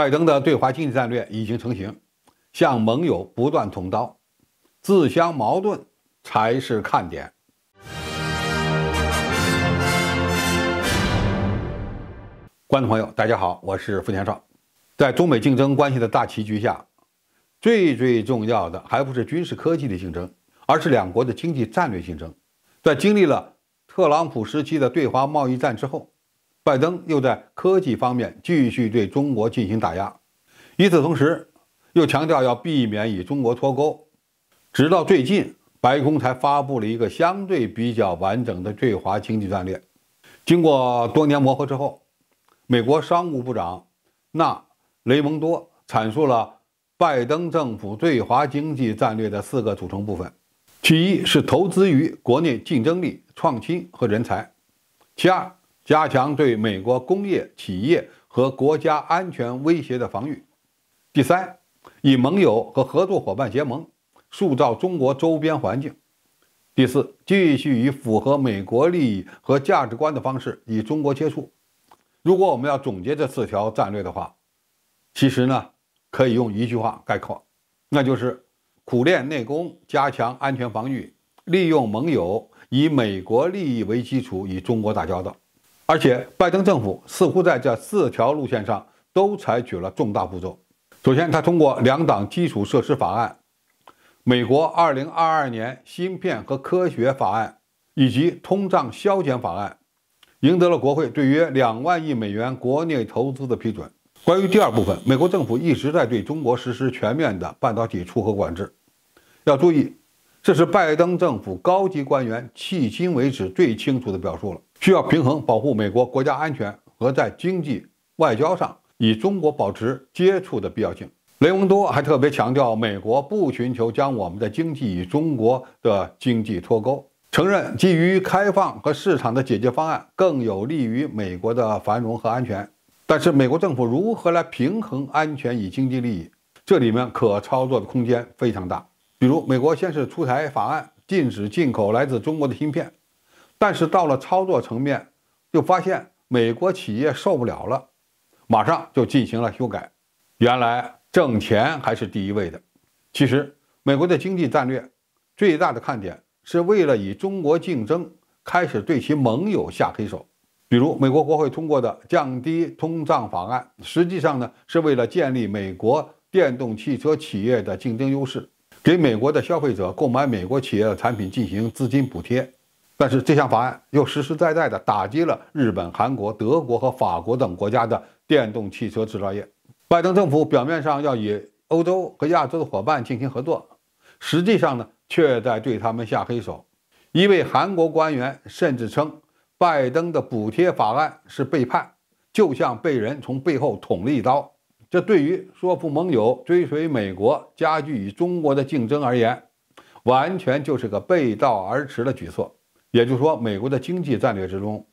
拜登的对华经济战略已经成型，向盟友不断捅刀，自相矛盾才是看点。观众朋友，大家好，我是付天少。在中美竞争关系的大棋局下，最重要的还不是军事科技的竞争，而是两国的经济战略竞争。在经历了特朗普时期的对华贸易战之后，拜登又在科技方面继续对中国进行打压，与此同时又强调要避免与中国脱钩。直到最近，白宫才发布了一个相对比较完整的对华经济战略。经过多年磨合之后，美国商务部长纳雷蒙多阐述了拜登政府对华经济战略的4个组成部分。其一是投资于国内竞争力、创新和人才；其二，加强对美国工业、企业和国家安全威胁的防御；第三，与盟友和合作伙伴结盟，塑造中国周边环境；第四，继续以符合美国利益和价值观的方式与中国接触。如果我们要总结这4条战略的话，其实呢，可以用一句话概括，那就是苦练内功，加强安全防御，利用盟友，以美国利益为基础与中国打交道。而且拜登政府似乎在这4条路线上都采取了重大步骤。首先，他通过2党基础设施法案、美国2022年芯片和科学法案以及通胀削减法案，赢得了国会对约2万亿美元国内投资的批准。关于第2部分，美国政府一直在对中国实施全面的半导体出口管制。要注意，这是拜登政府高级官员迄今为止最清楚的表述了，需要平衡保护美国国家安全和在经济、外交上与中国保持接触的必要性。雷蒙多还特别强调，美国不寻求将我们的经济与中国的经济脱钩，承认基于开放和市场的解决方案更有利于美国的繁荣和安全。但是美国政府如何来平衡安全与经济利益，这里面可操作的空间非常大。比如美国先是出台法案，禁止进口来自中国的芯片，但是到了操作层面，就发现美国企业受不了了，马上就进行了修改。原来挣钱还是第一位的。其实美国的经济战略最大的看点是为了与中国竞争，开始对其盟友下黑手。比如美国国会通过的降低通胀法案，实际上呢是为了建立美国电动汽车企业的竞争优势，给美国的消费者购买美国企业的产品进行资金补贴。但是这项法案又实实在在地打击了日本、韩国、德国和法国等国家的电动汽车制造业。拜登政府表面上要与欧洲和亚洲的伙伴进行合作，实际上呢却在对他们下黑手。一位韩国官员甚至称，拜登的补贴法案是背叛，就像被人从背后捅了一刀。这对于说服盟友追随美国、加剧与中国的竞争而言，完全就是个背道而驰的举措。也就是说，美国的经济战略之中，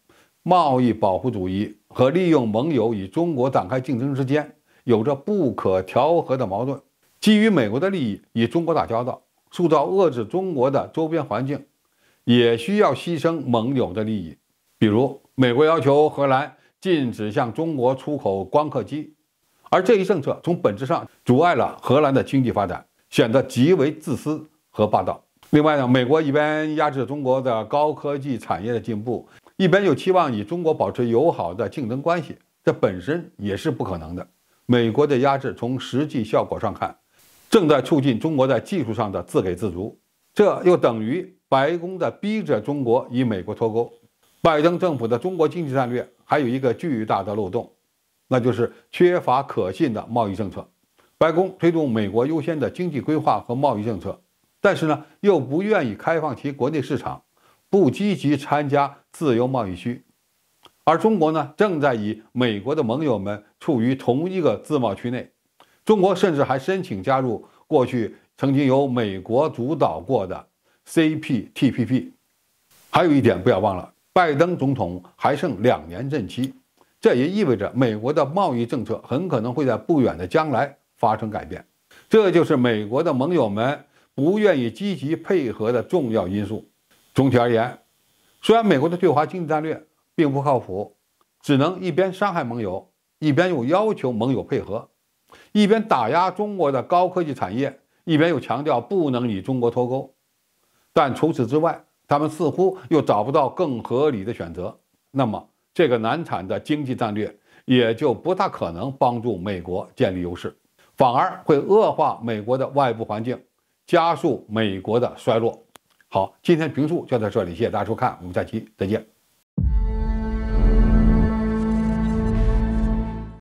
贸易保护主义和利用盟友与中国展开竞争之间有着不可调和的矛盾。基于美国的利益与中国打交道，塑造遏制中国的周边环境，也需要牺牲盟友的利益。比如美国要求荷兰禁止向中国出口光刻机，而这一政策从本质上阻碍了荷兰的经济发展，显得极为自私和霸道。另外呢，美国一边压制中国的高科技产业的进步，一边又期望与中国保持友好的竞争关系，这本身也是不可能的。美国的压制从实际效果上看，正在促进中国在技术上的自给自足，这又等于白宫在逼着中国与美国脱钩。拜登政府的中国经济战略还有一个巨大的漏洞，那就是缺乏可信的贸易政策。白宫推动美国优先的经济规划和贸易政策，但是呢，又不愿意开放其国内市场，不积极参加自由贸易区。而中国呢，正在与美国的盟友们处于同一个自贸区内。中国甚至还申请加入过去曾经由美国主导过的 CPTPP。还有一点不要忘了，拜登总统还剩2年任期，这也意味着美国的贸易政策很可能会在不远的将来发生改变。这就是美国的盟友们不愿意积极配合的重要因素。总体而言，虽然美国的对华经济战略并不靠谱，只能一边伤害盟友，一边又要求盟友配合，一边打压中国的高科技产业，一边又强调不能与中国脱钩。但除此之外，他们似乎又找不到更合理的选择。那么，这个难产的经济战略也就不大可能帮助美国建立优势，反而会恶化美国的外部环境，加速美国的衰落。好，今天评述就到这里，谢谢大家收看，我们下期再见。